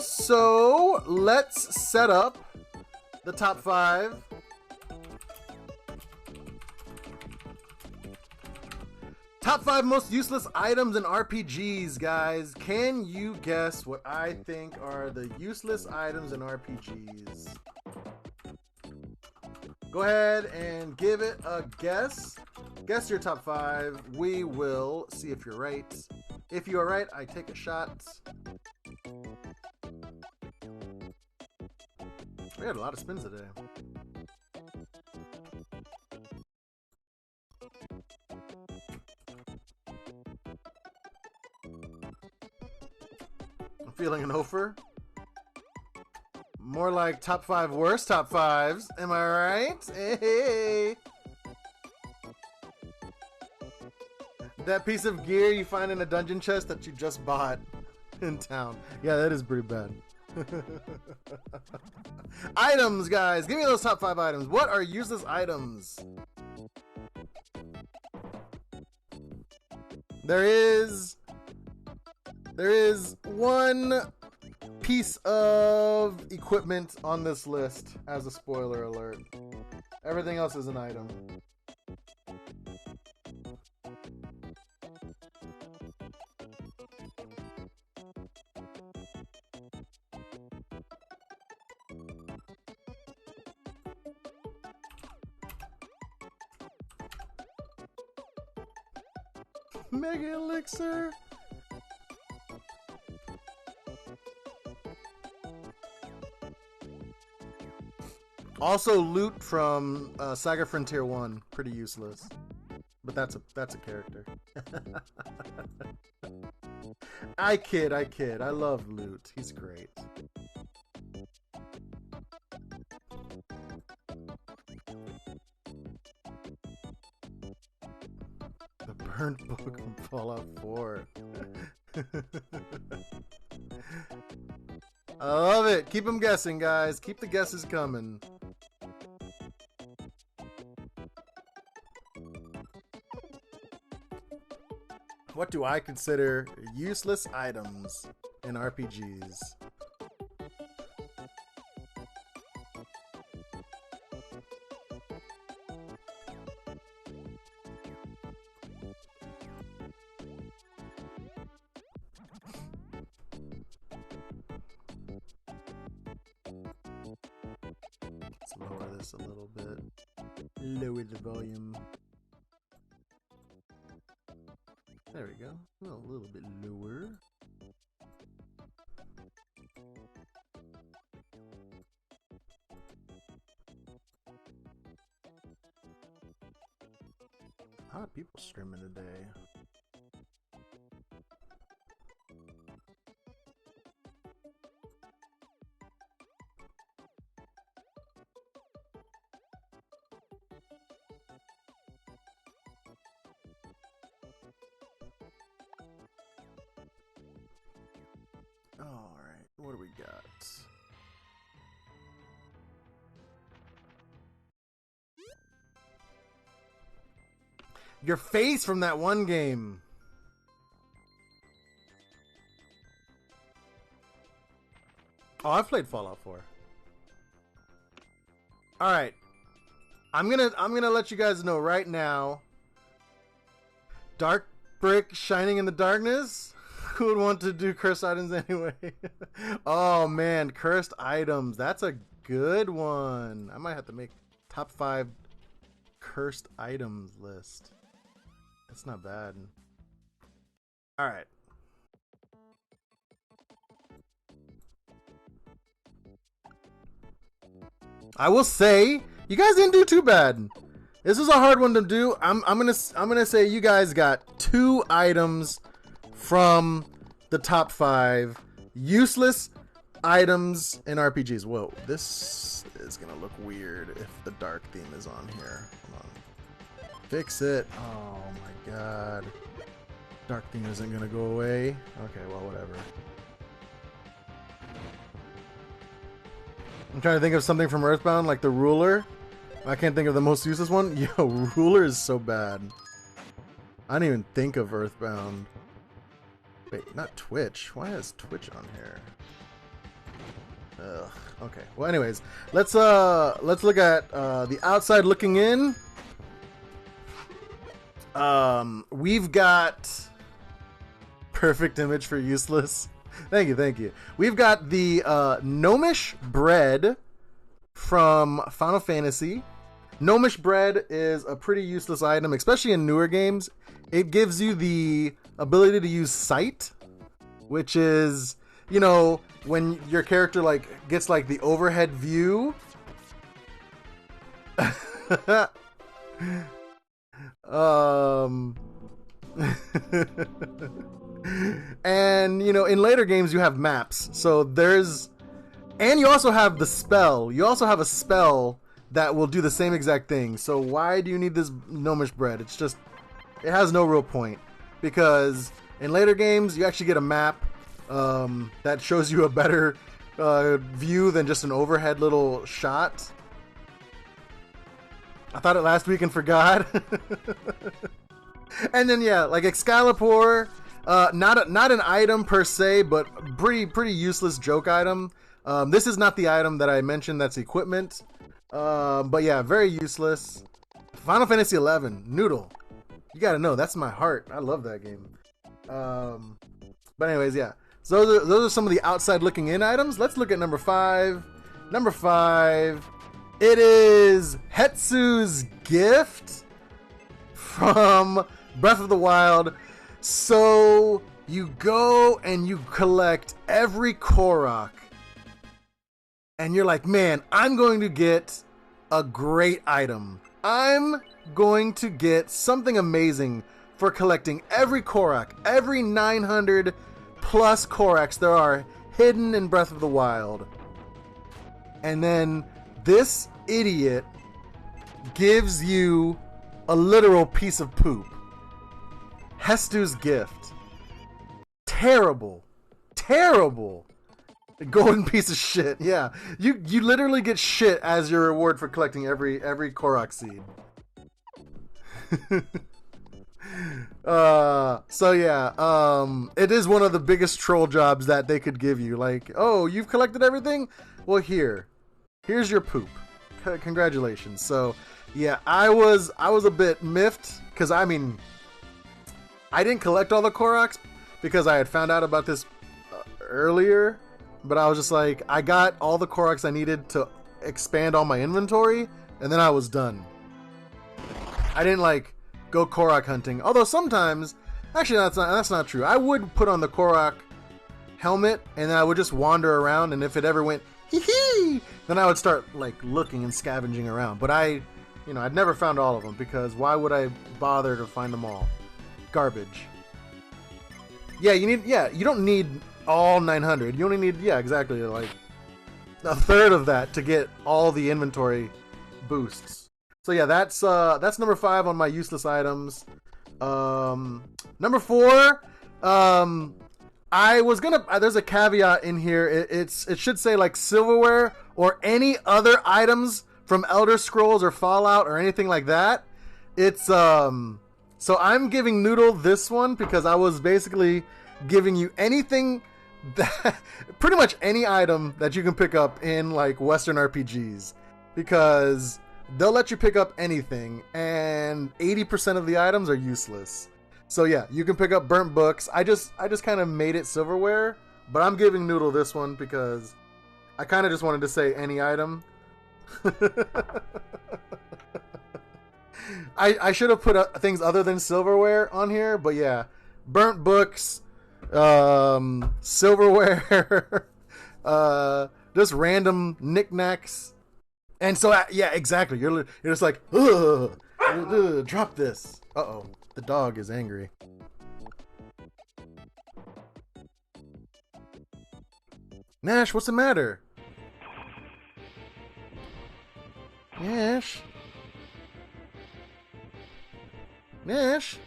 So let's set up the top 5. Top 5 most useless items in RPGs, guys. Can you guess what I think are the useless items in RPGs? Go ahead and give it a guess. Guess your top 5. We will see if you're right. If you are right, I take a shot. We had a lot of spins today. I'm feeling an offer. More like top 5 worst top 5s. Am I right? Hey. That piece of gear you find in a dungeon chest that you just bought in town. Yeah, that is pretty bad. Items, guys. Give me those top 5 items. What are useless items? There is one piece of equipment on this list as a spoiler alert. Everything else is an item. Mega Elixir. Also, loot from Saga Frontier 1, pretty useless, but that's a character. I kid. I love loot. He's great. The burnt book from Fallout 4. I love it. Keep them guessing, guys. Keep the guesses coming. What do I consider useless items in RPGs? Let's lower this a little bit. Lower the volume. There we go. A little bit lower. A lot of people streaming today. Alright, what do we got? Your face from that one game. Oh, I've played Fallout 4. Alright. I'm gonna let you guys know right now. Dark brick shining in the darkness? Who would want to do cursed items anyway? Oh man, cursed items. That's a good one. I might have to make top 5 cursed items list. That's not bad. Alright. I will say, you guys didn't do too bad. This was a hard one to do. I'm gonna say you guys got 2 items from the top 5 useless items in RPGs. Whoa, this is gonna look weird if the dark theme is on here. Hold on. Fix it. Oh my god. Dark theme isn't gonna go away. Okay, well, whatever. I'm trying to think of something from Earthbound, like the ruler. I can't think of the most useless one. Yo, ruler is so bad. I didn't even think of Earthbound. Wait, not Twitch. Why is Twitch on here? Ugh. Okay. Well, anyways, let's look at the outside looking in. We've got perfect image for useless. Thank you. We've got the Gnomish bread from Final Fantasy. Gnomish bread is a pretty useless item, especially in newer games. It gives you the ability to use sight, which is, you know, when your character like gets like the overhead view. And you know, in later games you have maps, so and you also have the spell. You also have a spell that will do the same exact thing. So why do you need this Gnomish bread? It's just, it has no real point, because in later games you actually get a map that shows you a better view than just an overhead little shot. I thought it last week and forgot. And then yeah, like Excalibur, not an item per se, but pretty useless joke item. This is not the item that I mentioned that's equipment. But yeah, very useless. Final Fantasy XI, Noodle. You gotta know, that's my heart. I love that game. But anyways, yeah. So those are some of the outside looking in items. Let's look at number 5. Number 5, it is Hetsu's Gift from Breath of the Wild. So you go and you collect every Korok, and you're like, man, I'm going to get a great item. I'm going to get something amazing for collecting every Korok, every 900 plus Koroks there are hidden in Breath of the Wild. And then this idiot gives you a literal piece of poop. Hestu's Gift. Terrible. A golden piece of shit. Yeah, you literally get shit as your reward for collecting every Korok seed. So yeah, it is one of the biggest troll jobs that they could give you. Like, oh, you've collected everything? Well, here's your poop. Congratulations. So yeah, I was a bit miffed, because I mean, I didn't collect all the Koroks because I had found out about this earlier, but I was just like, I got all the Koroks I needed to expand all my inventory, and then I was done. I didn't like go Korok hunting, although sometimes, actually that's not true. I would put on the Korok helmet and then I would just wander around, and if it ever went hee hee, then I would start like looking and scavenging around. But I'd never found all of them, because why would I bother to find them all? Garbage. Yeah, you don't need all 900. You only need, yeah, exactly, like a third of that to get all the inventory boosts. So yeah, that's number 5 on my useless items. Number 4, I was gonna, there's a caveat in here. It should say like silverware or any other items from Elder Scrolls or Fallout or anything like that. It's so I'm giving Noodle this one because I was basically giving you anything that, pretty much any item that you can pick up in like Western RPGs, because they'll let you pick up anything, and 80% of the items are useless. So yeah, you can pick up burnt books. I just kind of made it silverware, but I'm giving Noodle this one because I kind of just wanted to say any item. I should have put things other than silverware on here, but yeah, burnt books, silverware, just random knickknacks. And so yeah, exactly, you're just like, ugh, drop this. Uh-oh, the dog is angry. Nash, what's the matter? Nash? Nash?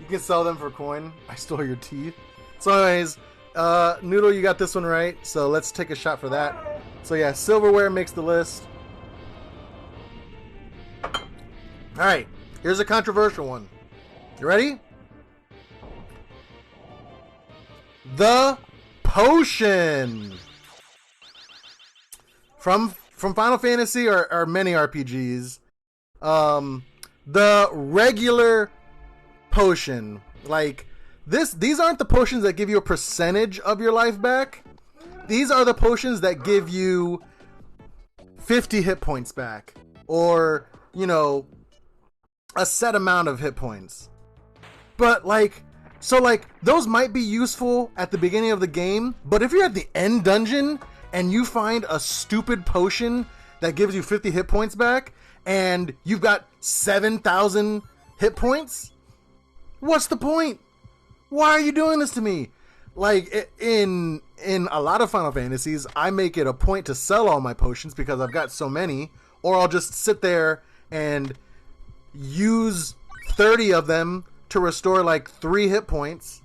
You can sell them for coin. I stole your teeth. So anyways, Noodle, you got this one right, so let's take a shot for that. So yeah, silverware makes the list. Alright, here's a controversial one. You ready? the potion. From Final Fantasy or many RPGs, the regular potion, like these aren't the potions that give you a percentage of your life back. These are the potions that give you 50 hit points back, or, you know, a set amount of hit points. But so those might be useful at the beginning of the game, but if you're at the end dungeon and you find a stupid potion that gives you 50 hit points back and you've got 7,000 hit points, what's the point? Why are you doing this to me? Like, in a lot of Final Fantasies, I make it a point to sell all my potions because I've got so many, or I'll just sit there and use 30 of them to restore like 3 hit points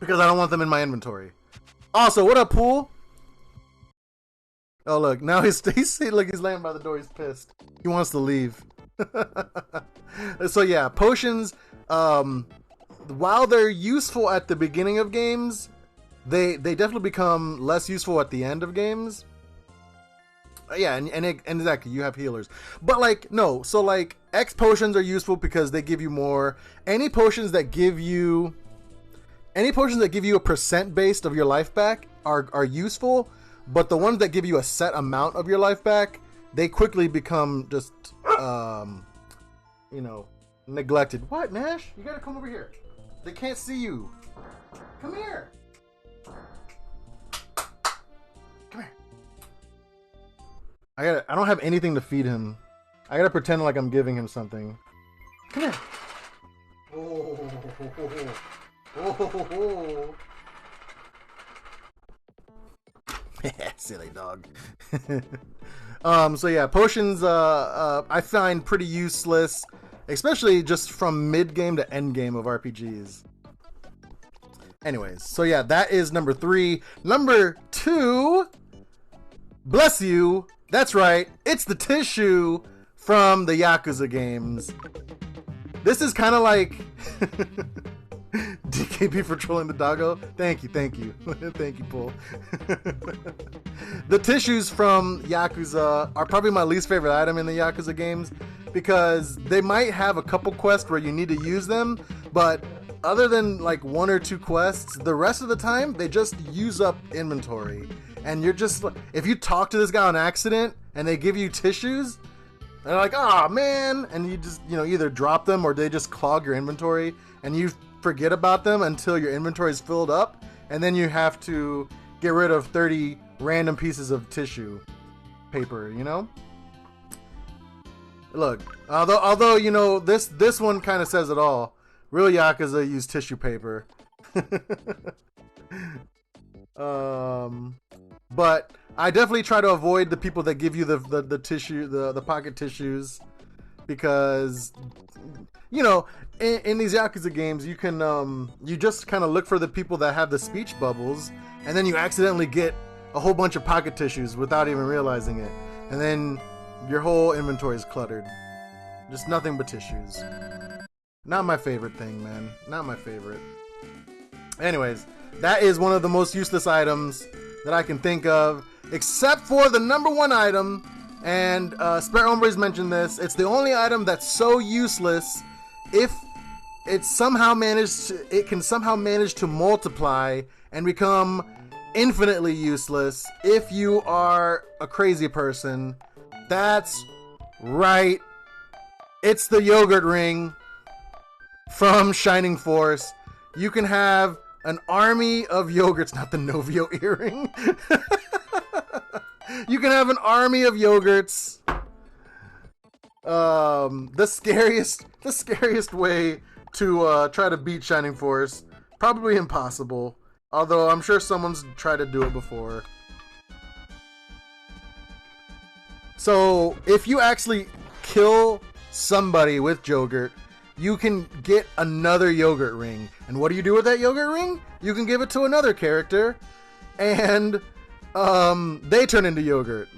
because I don't want them in my inventory. Also, what up, Pool? Oh, look, now he's laying by the door. He's pissed. He wants to leave. So yeah, potions, while they're useful at the beginning of games, they definitely become less useful at the end of games. Yeah, and exactly, you have healers. But like, no, so like X potions are useful because they give you more. Any potions that give you a percent based of your life back are useful, but the ones that give you a set amount of your life back, they quickly become just neglected. What, Nash? You gotta come over here. They can't see you. Come here. Come here. I don't have anything to feed him. I gotta pretend like I'm giving him something. Come here. Oh. Silly dog. So yeah, potions I find pretty useless, especially just from mid-game to end-game of RPGs. Anyways, so yeah, that is number 3. Number 2, bless you, that's right, it's the tissue from the Yakuza games. This is kind of like DKP for trolling the doggo. Thank you. Thank you, Paul. The tissues from Yakuza are probably my least favorite item in the Yakuza games because they might have a couple quests where you need to use them, but other than like 1 or 2 quests, the rest of the time they just use up inventory. And you're just, if you talk to this guy on accident and they give you tissues, they're like, oh man, and you just, either drop them or they just clog your inventory and you forget about them until your inventory is filled up, and then you have to get rid of 30 random pieces of tissue paper, Look, although this one kind of says it all. Real Yakuza use tissue paper. But I definitely try to avoid the people that give you the tissue, the pocket tissues, because in these Yakuza games you can you just kind of look for the people that have the speech bubbles, and then you accidentally get a whole bunch of pocket tissues without even realizing it, and then your whole inventory is cluttered. Just nothing but tissues. Not my favorite thing, man. Not my favorite. Anyways, that is one of the most useless items that I can think of, except for the number 1 item, and Spare Hombres mentioned this. It's the only item that's so useless if it can somehow manage to multiply and become infinitely useless if you are a crazy person. That's right. It's the yogurt ring from Shining Force. You can have an army of yogurts, not the Novio earring. You can have an army of yogurts. The scariest way to try to beat Shining Force. Probably impossible. Although I'm sure someone's tried to do it before. So if you actually kill somebody with yogurt, you can get another yogurt ring. And what do you do with that yogurt ring? You can give it to another character, and they turn into yogurt.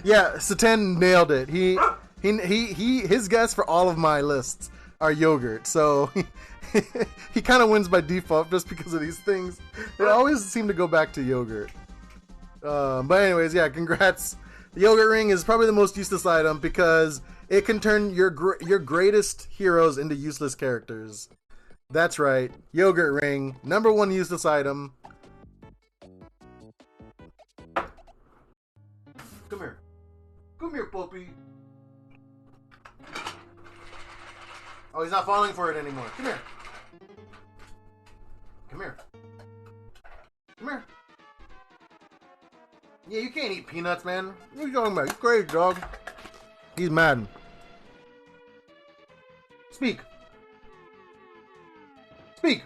Yeah, Satan nailed it. His guess for all of my lists are yogurt. So he kind of wins by default just because of these things. They always seem to go back to yogurt. But anyways, yeah, congrats. The yogurt ring is probably the most useless item because it can turn your greatest heroes into useless characters. That's right, yogurt ring, number one useless item. Come here. Come here, puppy. Oh, he's not falling for it anymore. Come here. Come here. Come here. Yeah, you can't eat peanuts, man. What are you talking about? You're crazy, dog. He's mad. Speak. Speak.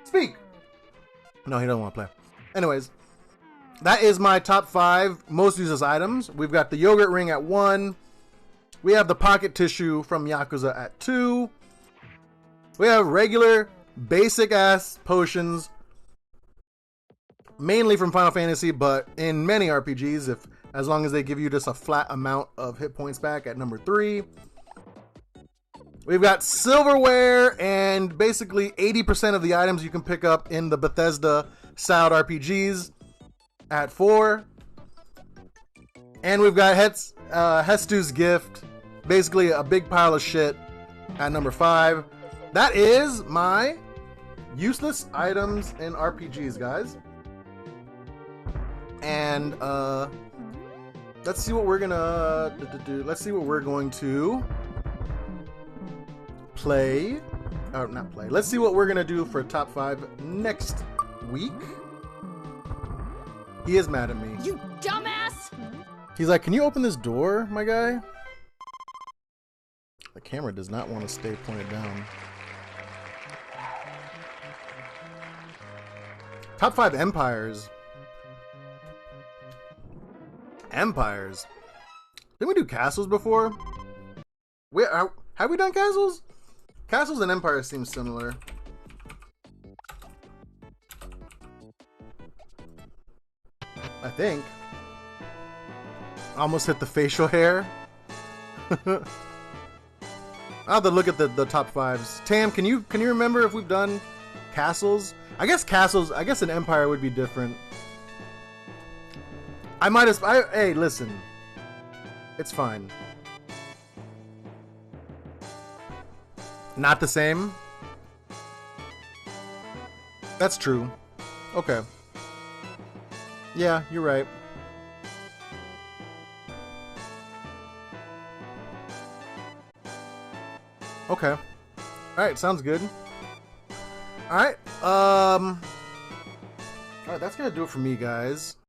Speak. No, he doesn't want to play. Anyways, that is my top 5 most useless items. We've got the yogurt ring at 1. We have the pocket tissue from Yakuza at 2. We have regular, basic-ass potions, mainly from Final Fantasy, but in many RPGs, as long as they give you just a flat amount of hit points back at number 3. We've got silverware and basically 80% of the items you can pick up in the Bethesda-styled RPGs at 4. And we've got Hestu's Gift, basically a big pile of shit, at number 5. That is my useless items in RPGs, guys. And let's see what we're gonna do. Let's see what we're going to play. Oh, not play. Let's see what we're gonna do for top 5 next week. He is mad at me. You dumbass! He's like, can you open this door, my guy? The camera does not want to stay pointed down. Top 5 empires. Empires. Didn't we do castles before? Have we done castles? Castles and empires seem similar. I think. Almost hit the facial hair. I'll have to look at the top 5s. Tam, can you remember if we've done castles? I guess an empire would be different. Hey, listen. It's fine. Not the same? That's true. Okay. Yeah, you're right. Okay. Alright, sounds good. Alright, alright, that's gonna do it for me, guys.